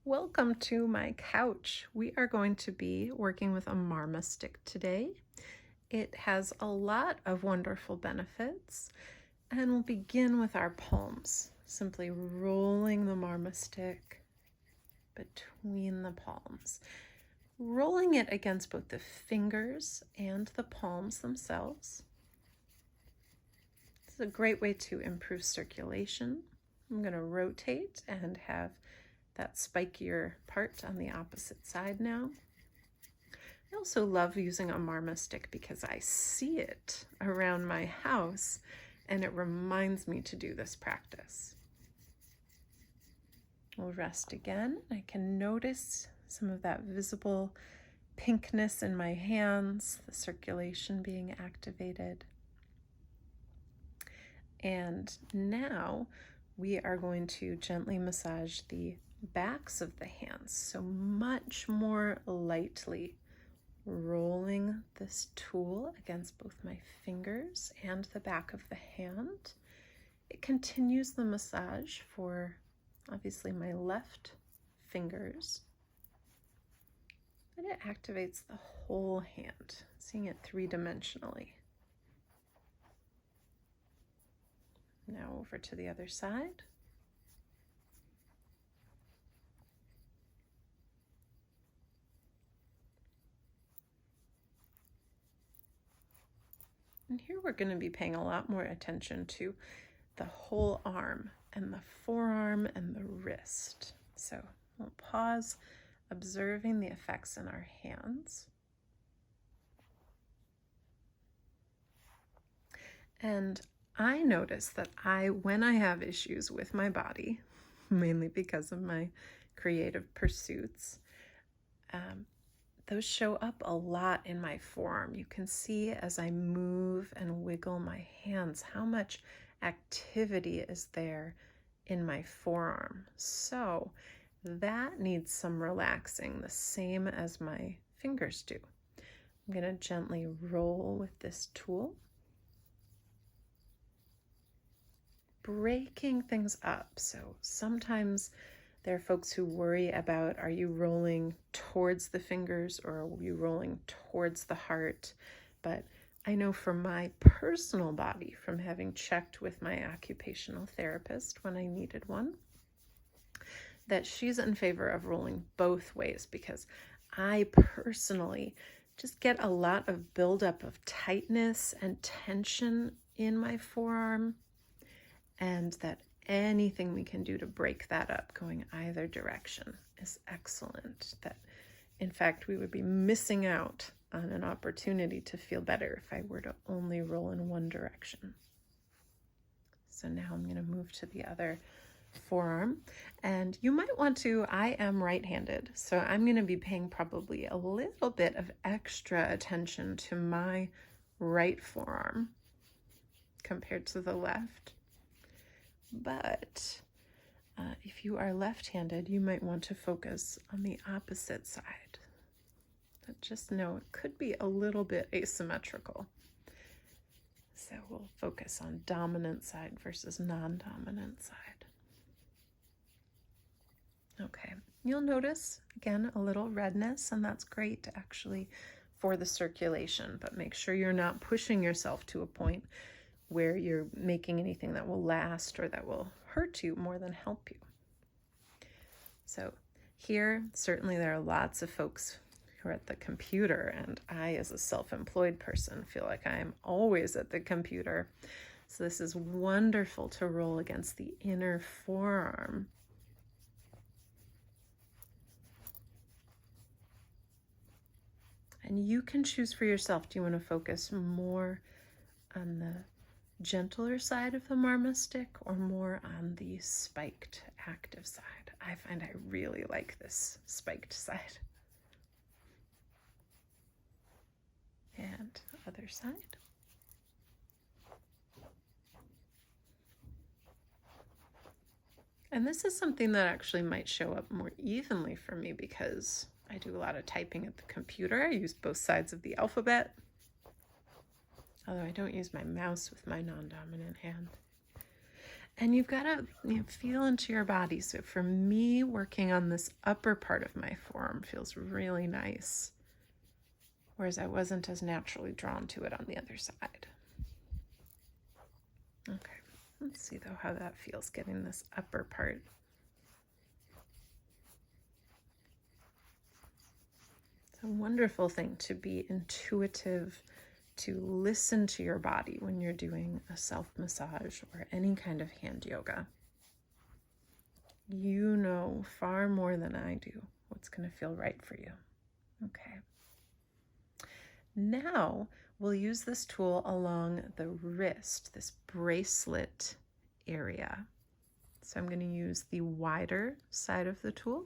Welcome to my couch. We are going to be working with a Marma stick today. It has a lot of wonderful benefits, and we'll begin with our palms, simply rolling the Marma stick between the palms, rolling it against both the fingers and the palms themselves. This is a great way to improve circulation. I'm going to rotate and have that spikier part on the opposite side now. I also love using a Marma stick because I see it around my house and it reminds me to do this practice. We'll rest again. I can notice some of that visible pinkness in my hands, the circulation being activated. And now we are going to gently massage the backs of the hands, so much more lightly, rolling this tool against both my fingers and the back of the hand. It continues the massage for obviously my left fingers, but it activates the whole hand, seeing it three-dimensionally. Now over to the other side. And here we're going to be paying a lot more attention to the whole arm and the forearm and the wrist. So we'll pause, observing the effects in our hands. And I notice that when I have issues with my body, mainly because of my creative pursuits, those show up a lot in my forearm. You can see as I move and wiggle my hands how much activity is there in my forearm. So that needs some relaxing, the same as my fingers do. I'm going to gently roll with this tool, breaking things up. So sometimes there are folks who worry about, are you rolling towards the fingers or are you rolling towards the heart? But I know for my personal body, from having checked with my occupational therapist when I needed one, that she's in favor of rolling both ways, because I personally just get a lot of buildup of tightness and tension in my forearm, and that anything we can do to break that up going either direction is excellent. That, in fact, we would be missing out on an opportunity to feel better if I were to only roll in one direction. So now I'm going to move to the other forearm, and you might want to, I am right-handed, so I'm going to be paying probably a little bit of extra attention to my right forearm compared to the left. But if you are left-handed, you might want to focus on the opposite side. But just know it could be a little bit asymmetrical. So we'll focus on dominant side versus non-dominant side. Okay, you'll notice, again, a little redness, and that's great actually for the circulation, but make sure you're not pushing yourself to a point where you're making anything that will last or that will hurt you more than help you. So here, certainly there are lots of folks who are at the computer, and I, as a self-employed person, feel like I am always at the computer. So this is wonderful to roll against the inner forearm. And you can choose for yourself, do you want to focus more on the gentler side of the Marma stick or more on the spiked active side? I find I really like this spiked side. And other side. And this is something that actually might show up more evenly for me because I do a lot of typing at the computer. I use both sides of the alphabet, although I don't use my mouse with my non-dominant hand. And you've got to feel into your body. So for me, working on this upper part of my forearm feels really nice, whereas I wasn't as naturally drawn to it on the other side. Okay, let's see though how that feels, getting this upper part. It's a wonderful thing to be intuitive, to listen to your body when you're doing a self-massage or any kind of hand yoga. You know far more than I do what's going to feel right for you. Okay. Now we'll use this tool along the wrist, this bracelet area. So I'm going to use the wider side of the tool,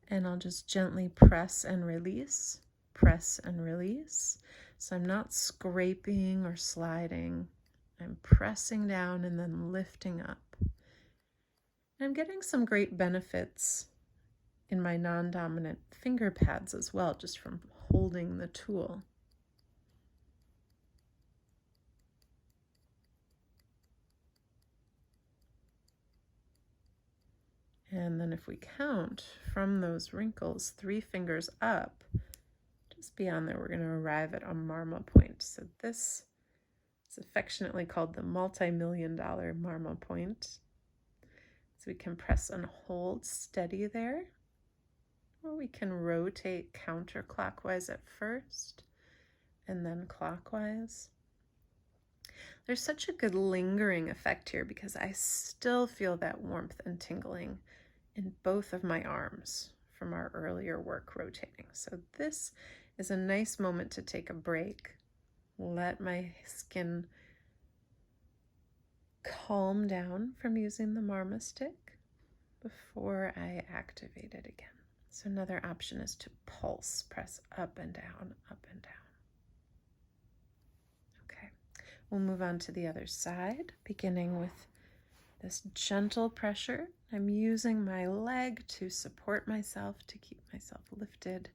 and I'll just gently press and release, press and release. So I'm not scraping or sliding. I'm pressing down and then lifting up. I'm getting some great benefits in my non-dominant finger pads as well, just from holding the tool. And then if we count from those wrinkles, 3 fingers up, just beyond there, we're going to arrive at a Marma point. So this is affectionately called the multi-million-dollar Marma point. So we can press and hold steady there, or we can rotate counterclockwise at first and then clockwise. There's such a good lingering effect here because I still feel that warmth and tingling in both of my arms from our earlier work rotating. So this is a nice moment to take a break, let my skin calm down from using the Marma stick before I activate it again. So another option is to pulse, press up and down, up and down. Okay, we'll move on to the other side, beginning with this gentle pressure. I'm using my leg to support myself, to keep myself lifted.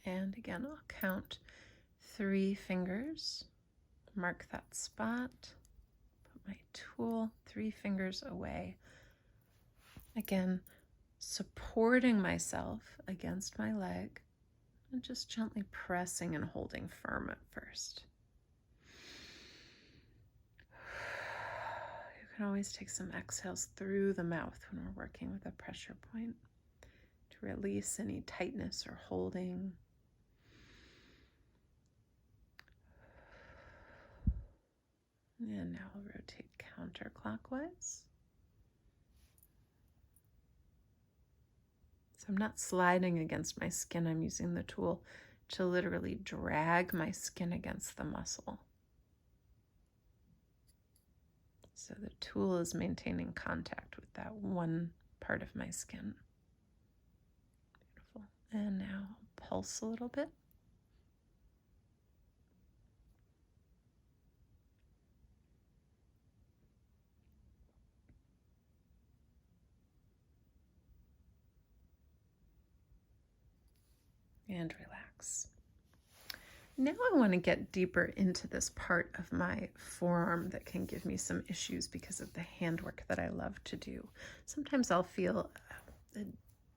And again, I'll count 3 fingers, mark that spot, put my tool 3 fingers away. Again, supporting myself against my leg and just gently pressing and holding firm at first. You can always take some exhales through the mouth when we're working with a pressure point to release any tightness or holding. And now I'll rotate counterclockwise. So I'm not sliding against my skin. I'm using the tool to literally drag my skin against the muscle. So the tool is maintaining contact with that one part of my skin. Beautiful. And now pulse a little bit. And relax. Now I want to get deeper into this part of my forearm that can give me some issues because of the handwork that I love to do. Sometimes I'll feel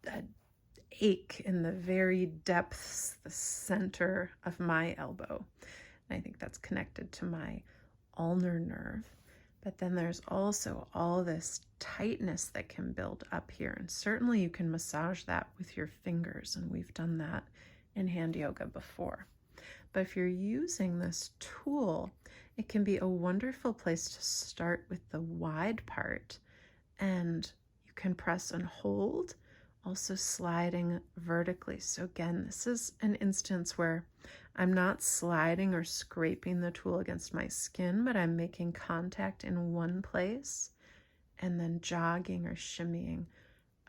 a ache in the very depths, the center of my elbow. And I think that's connected to my ulnar nerve. But then there's also all this tightness that can build up here. And certainly you can massage that with your fingers. And we've done that in hand yoga before. But if you're using this tool, it can be a wonderful place to start with the wide part. And you can press and hold, also sliding vertically. So again, this is an instance where I'm not sliding or scraping the tool against my skin, but I'm making contact in one place and then jogging or shimmying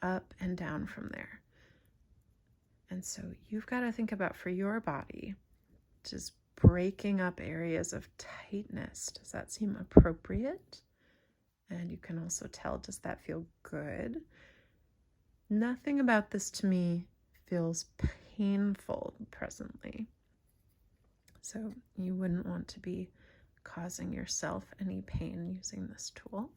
up and down from there. And so you've got to think about for your body, just breaking up areas of tightness. Does that seem appropriate? And you can also tell, does that feel good? Nothing about this to me feels painful presently. So you wouldn't want to be causing yourself any pain using this tool.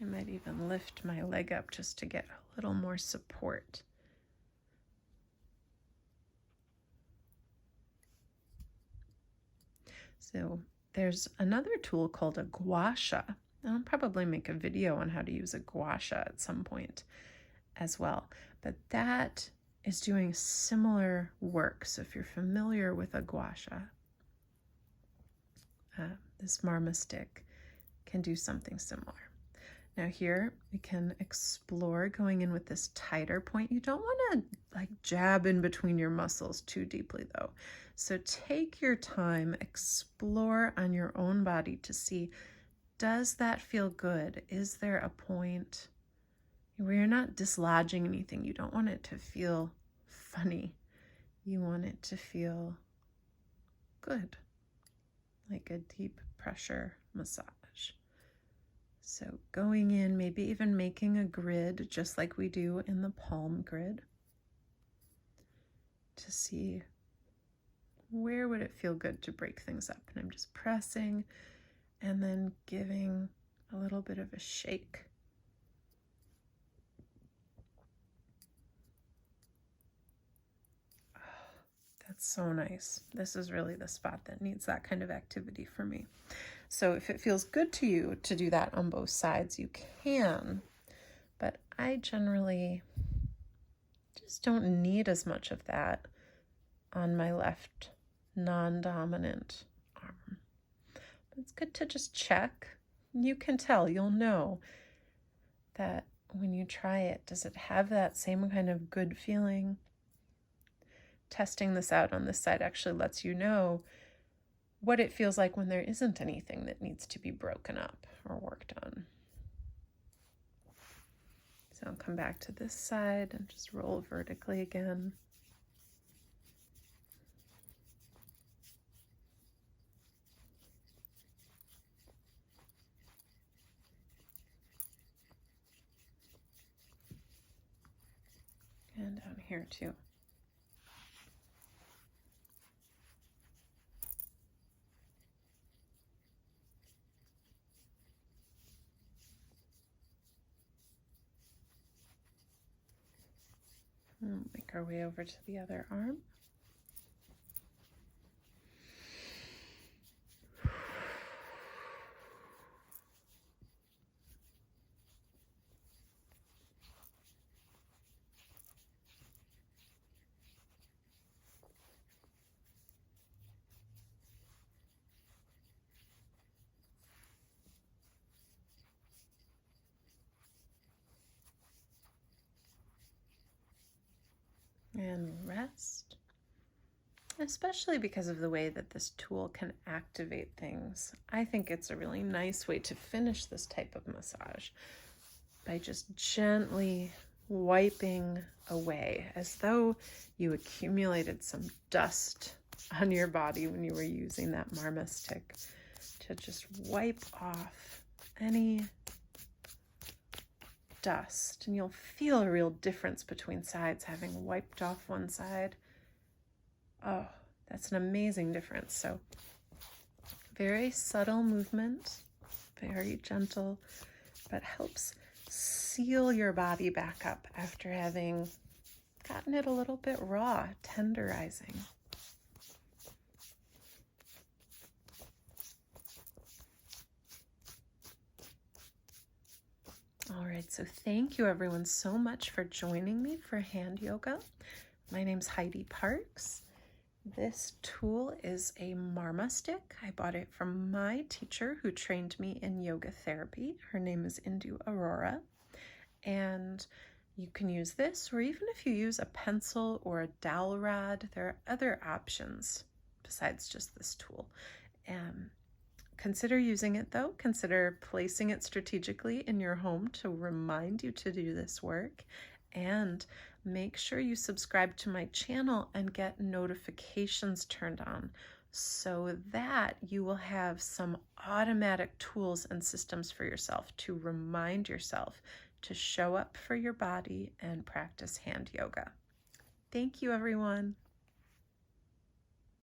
I might even lift my leg up just to get a little more support. So there's another tool called a gua sha. I'll probably make a video on how to use a gua sha at some point as well. But that is doing similar work. So if you're familiar with a gua sha, this Marma stick can do something similar. Now here we can explore going in with this tighter point. You don't want to like jab in between your muscles too deeply though. So take your time, explore on your own body to see, does that feel good? Is there a point where you're not dislodging anything? You don't want it to feel funny. You want it to feel good, like a deep pressure massage. So going in, maybe even making a grid just like we do in the palm grid to see where would it feel good to break things up. And I'm just pressing and then giving a little bit of a shake. Oh, that's so nice. This is really the spot that needs that kind of activity for me. So if it feels good to you to do that on both sides, you can, but I generally just don't need as much of that on my left non-dominant arm. But it's good to just check. You can tell, you'll know that when you try it, does it have that same kind of good feeling? Testing this out on this side actually lets you know what it feels like when there isn't anything that needs to be broken up or worked on. So I'll come back to this side and just roll vertically again. And down here too. Make our way over to the other arm. And rest, especially because of the way that this tool can activate things. I think it's a really nice way to finish this type of massage by just gently wiping away as though you accumulated some dust on your body when you were using that Marma stick, to just wipe off any dust, and you'll feel a real difference between sides having wiped off one side. Oh, that's an amazing difference. So very subtle movement, very gentle, but helps seal your body back up after having gotten it a little bit raw, tenderizing. All right, so thank you everyone so much for joining me for hand yoga. My name's Heidi Parkes. This tool is a Marma stick. I bought it from my teacher who trained me in yoga therapy. Her name is Indu Arora. And you can use this, or even if you use a pencil or a dowel rod, there are other options besides just this tool. Consider using it though. Consider placing it strategically in your home to remind you to do this work. And make sure you subscribe to my channel and get notifications turned on so that you will have some automatic tools and systems for yourself to remind yourself to show up for your body and practice hand yoga. Thank you, everyone.